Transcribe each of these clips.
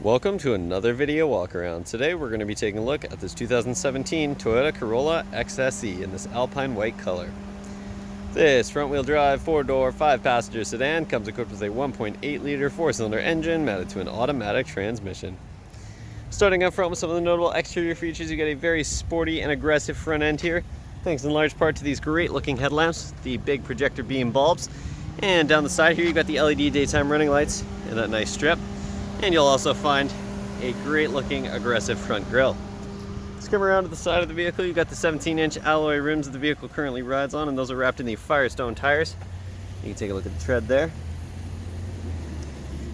Welcome to another video walk around. Today we're going to be taking a look at this 2017 Toyota Corolla XSE in this alpine white color. This front wheel drive 4-door 5-passenger sedan comes equipped with a 1.8 liter 4-cylinder engine mounted to an automatic transmission. Starting up front with some of the notable exterior features, you get a very sporty and aggressive front end here, thanks in large part to these great looking headlamps, the big projector beam bulbs, and down the side here you've got the LED daytime running lights in that nice strip. And you'll also find a great looking aggressive front grille. Let's come around to the side of the vehicle. You've got the 17-inch alloy rims that the vehicle currently rides on, and those are wrapped in the Firestone tires. You can take a look at the tread there.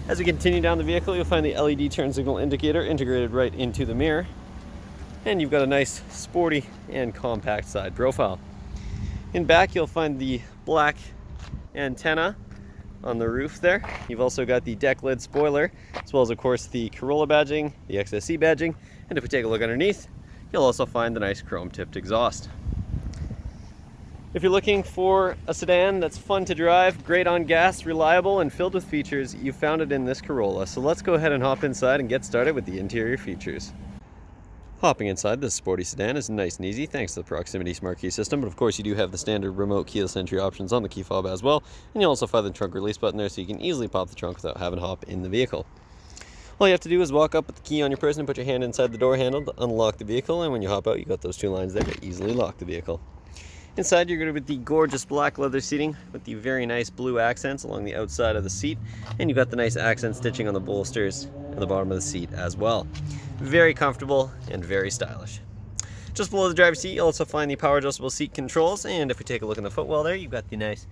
As we continue down the vehicle, you'll find the LED turn signal indicator integrated right into the mirror. And you've got a nice sporty and compact side profile. In back, you'll find the black antenna on the roof there. You've also got the decklid spoiler, as well as of course the Corolla badging, the XSE badging, and if we take a look underneath, you'll also find the nice chrome tipped exhaust. If you're looking for a sedan that's fun to drive, great on gas, reliable, and filled with features, you found it in this Corolla. So let's go ahead and hop inside and get started with the interior features. Hopping inside this sporty sedan is nice and easy thanks to the proximity smart key system, but of course you do have the standard remote keyless entry options on the key fob as well, and you'll also find the trunk release button there so you can easily pop the trunk without having to hop in the vehicle. All you have to do is walk up with the key on your person and put your hand inside the door handle to unlock the vehicle, and when you hop out you got those two lines there to easily lock the vehicle. Inside you're going to get the gorgeous black leather seating with the very nice blue accents along the outside of the seat, and you've got the nice accent stitching on the bolsters at the bottom of the seat as well. Very comfortable and very stylish. Just below the driver's seat you'll also find the power adjustable seat controls, and if we take a look in the footwell there, you've got the nice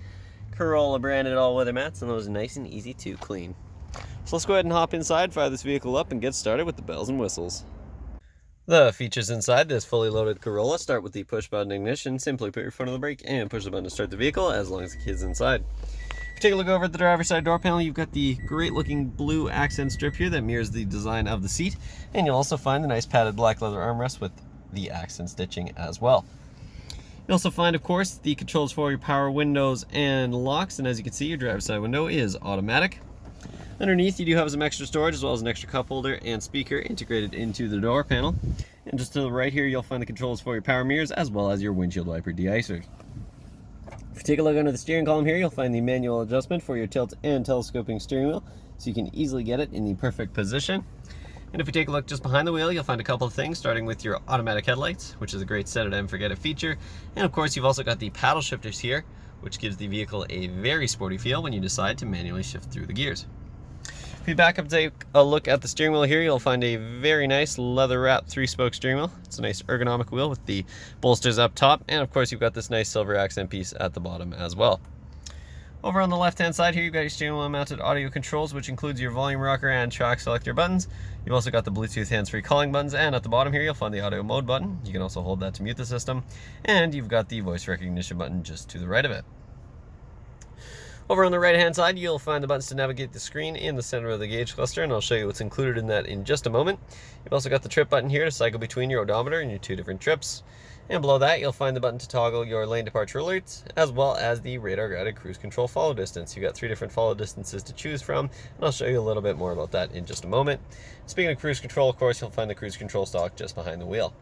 Corolla branded all-weather mats, and those are nice and easy to clean. So let's go ahead and hop inside, fire this vehicle up, and get started with the bells and whistles. The features inside this fully loaded Corolla start with the push button ignition. Simply put your foot on the brake and push the button to start the vehicle as long as the kid's inside. If you take a look over at the driver's side door panel, you've got the great looking blue accent strip here that mirrors the design of the seat, and you'll also find the nice padded black leather armrest with the accent stitching as well. You'll also find, of course, the controls for your power windows and locks, and as you can see, your driver's side window is automatic. Underneath you do have some extra storage as well as an extra cup holder and speaker integrated into the door panel. And just to the right here you'll find the controls for your power mirrors as well as your windshield wiper de-icer. If you take a look under the steering column here, you'll find the manual adjustment for your tilt and telescoping steering wheel, so you can easily get it in the perfect position. And if you take a look just behind the wheel, you'll find a couple of things, starting with your automatic headlights, which is a great set it and forget it feature. And of course you've also got the paddle shifters here, which gives the vehicle a very sporty feel when you decide to manually shift through the gears. If you back up and take a look at the steering wheel here, you'll find a very nice leather wrapped 3-spoke steering wheel. It's a nice ergonomic wheel with the bolsters up top, and of course you've got this nice silver accent piece at the bottom as well. Over on the left hand side here you've got your steering wheel mounted audio controls, which includes your volume rocker and track selector buttons. You've also got the Bluetooth hands-free calling buttons, and at the bottom here you'll find the audio mode button. You can also hold that to mute the system, and you've got the voice recognition button just to the right of it. Over on the right hand side you'll find the buttons to navigate the screen in the center of the gauge cluster, and I'll show you what's included in that in just a moment. You've also got the trip button here to cycle between your odometer and your 2 different trips. And below that you'll find the button to toggle your lane departure alerts, as well as the radar guided cruise control follow distance. You've got 3 different follow distances to choose from, and I'll show you a little bit more about that in just a moment. Speaking of cruise control, of course, you'll find the cruise control stalk just behind the wheel.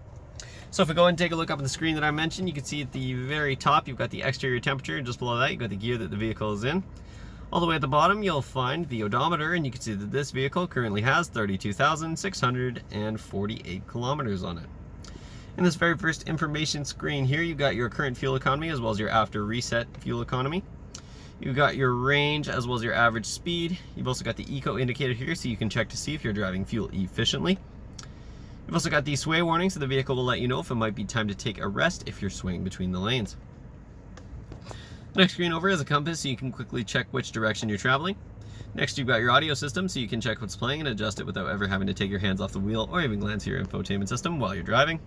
So if we go ahead and take a look up on the screen that I mentioned, you can see at the very top you've got the exterior temperature, and just below that you've got the gear that the vehicle is in. All the way at the bottom you'll find the odometer, and you can see that this vehicle currently has 32,648 kilometers on it. In this very first information screen here you've got your current fuel economy as well as your after reset fuel economy. You've got your range as well as your average speed. You've also got the eco indicator here so you can check to see if you're driving fuel efficiently. You've also got the sway warning, so the vehicle will let you know if it might be time to take a rest if you're swaying between the lanes. The next screen over is a compass, so you can quickly check which direction you're traveling. Next you've got your audio system, so you can check what's playing and adjust it without ever having to take your hands off the wheel or even glance at your infotainment system while you're driving.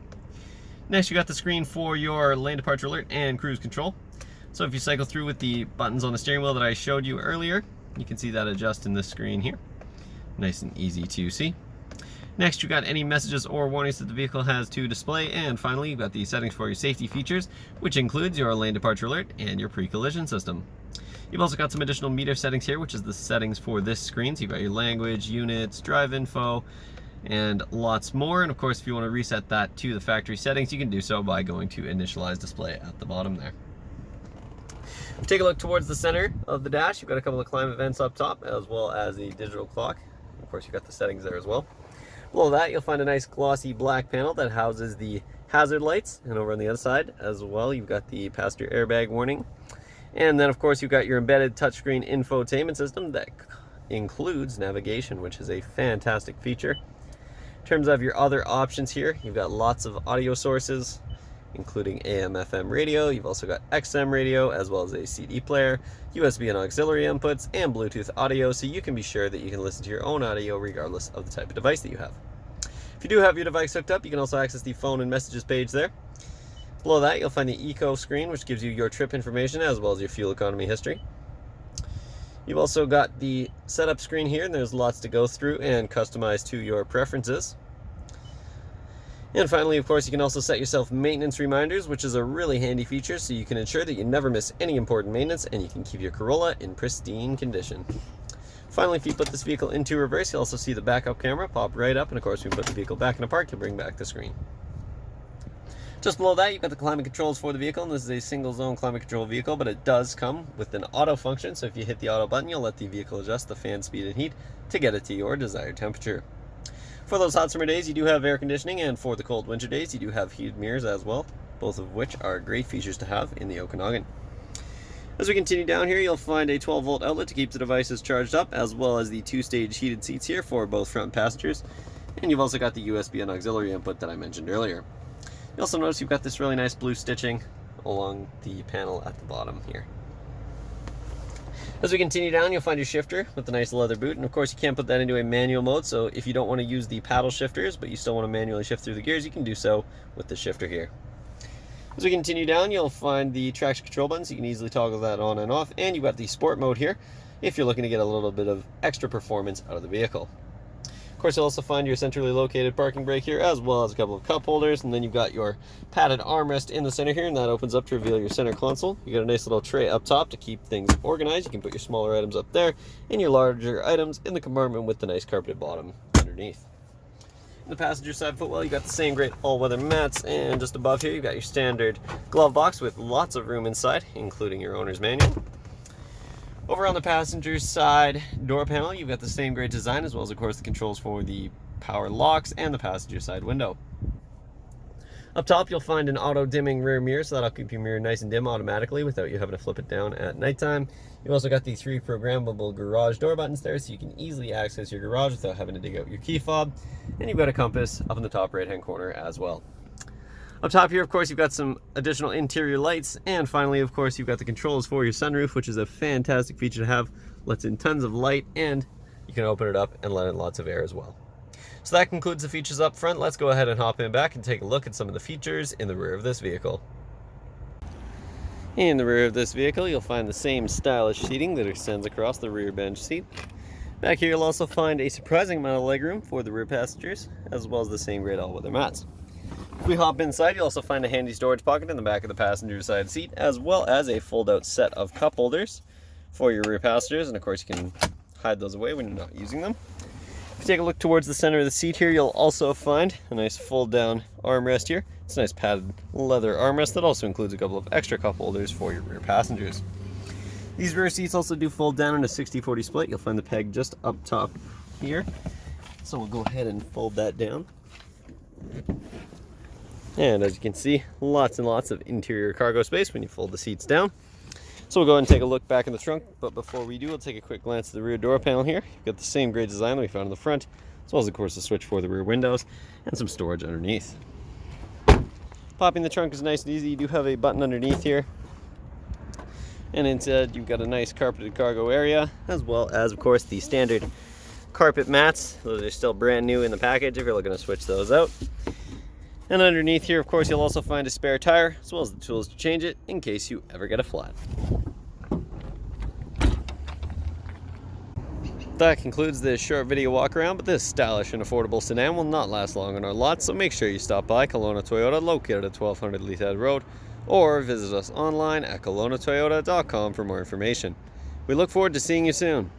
Next you got the screen for your lane departure alert and cruise control. So if you cycle through with the buttons on the steering wheel that I showed you earlier, you can see that adjust in this screen here. Nice and easy to see. Next, you got any messages or warnings that the vehicle has to display, and finally, you've got the settings for your safety features, which includes your lane departure alert and your pre-collision system. You've also got some additional meter settings here, which is the settings for this screen. So you've got your language, units, drive info, and lots more. And of course, if you want to reset that to the factory settings, you can do so by going to initialize display at the bottom there. If you take a look towards the center of the dash, you've got a couple of climate vents up top, as well as the digital clock. Of course, you've got the settings there as well. Below that, you'll find a nice glossy black panel that houses the hazard lights, and over on the other side as well, you've got the passenger airbag warning. And then of course you've got your embedded touchscreen infotainment system that includes navigation, which is a fantastic feature. In terms of your other options here, you've got lots of audio sources, including AM, FM radio. You've also got XM radio, as well as a CD player, USB and auxiliary inputs, and Bluetooth audio, so you can be sure that you can listen to your own audio regardless of the type of device that you have. If you do have your device hooked up, you can also access the phone and messages page there. Below that, you'll find the Eco screen, which gives you your trip information as well as your fuel economy history. You've also got the setup screen here, and there's lots to go through and customize to your preferences. And finally, of course, you can also set yourself maintenance reminders, which is a really handy feature, so you can ensure that you never miss any important maintenance and you can keep your Corolla in pristine condition. Finally, if you put this vehicle into reverse, you'll also see the backup camera pop right up, and of course, when you put the vehicle back in park, you'll bring back the screen. Just below that, you've got the climate controls for the vehicle, and this is a single zone climate control vehicle, but it does come with an auto function, so if you hit the auto button, you'll let the vehicle adjust the fan speed and heat to get it to your desired temperature. For those hot summer days, you do have air conditioning, and for the cold winter days, you do have heated mirrors as well, both of which are great features to have in the Okanagan. As we continue down here, you'll find a 12-volt outlet to keep the devices charged up, as well as the two-stage heated seats here for both front passengers, and you've also got the USB and auxiliary input that I mentioned earlier. You also notice you've got this really nice blue stitching along the panel at the bottom here. As we continue down, you'll find your shifter with the nice leather boot, and of course you can't put that into a manual mode, so if you don't want to use the paddle shifters but you still want to manually shift through the gears, you can do so with the shifter here. As we continue down, you'll find the traction control buttons. You can easily toggle that on and off, and you've got the sport mode here if you're looking to get a little bit of extra performance out of the vehicle. Of course, you'll also find your centrally located parking brake here, as well as a couple of cup holders, and then you've got your padded armrest in the center here, and that opens up to reveal your center console. You got a nice little tray up top to keep things organized. You can put your smaller items up there and your larger items in the compartment with the nice carpeted bottom underneath. On the passenger side footwell, you got the same great all-weather mats, and just above here you've got your standard glove box with lots of room inside, including your owner's manual. Over on the passenger side door panel, you've got the same great design, as well as of course the controls for the power locks and the passenger side window. Up top, you'll find an auto dimming rear mirror, so that'll keep your mirror nice and dim automatically without you having to flip it down at nighttime. You've also got the 3 programmable garage door buttons there, so you can easily access your garage without having to dig out your key fob. And you've got a compass up in the top right hand corner as well. Up top here, of course, you've got some additional interior lights, and finally, of course, you've got the controls for your sunroof, which is a fantastic feature to have. Lets in tons of light, and you can open it up and let in lots of air as well. So that concludes the features up front. Let's go ahead and hop in back and take a look at some of the features in the rear of this vehicle. In the rear of this vehicle, you'll find the same stylish seating that extends across the rear bench seat. Back here, you'll also find a surprising amount of legroom for the rear passengers, as well as the same great all-weather mats. If we hop inside, you'll also find a handy storage pocket in the back of the passenger side seat, as well as a fold-out set of cup holders for your rear passengers, and of course you can hide those away when you're not using them. If you take a look towards the center of the seat here, you'll also find a nice fold-down armrest here. It's a nice padded leather armrest that also includes a couple of extra cup holders for your rear passengers. These rear seats also do fold down in a 60/40 split. You'll find the peg just up top here. So we'll go ahead and fold that down. And as you can see, lots and lots of interior cargo space when you fold the seats down. So we'll go ahead and take a look back in the trunk, but before we do, we'll take a quick glance at the rear door panel here. You've got the same great design that we found in the front, as well as of course the switch for the rear windows and some storage underneath. Popping the trunk is nice and easy. You do have a button underneath here, and inside you've got a nice carpeted cargo area, as well as of course the standard carpet mats. Those are still brand new in the package if you're looking to switch those out. And underneath here, of course, you'll also find a spare tire, as well as the tools to change it in case you ever get a flat. That concludes this short video walk around, but this stylish and affordable sedan will not last long on our lot, so make sure you stop by Kelowna Toyota, located at 1200 Leithhead Road, or visit us online at KelownaToyota.com for more information. We look forward to seeing you soon.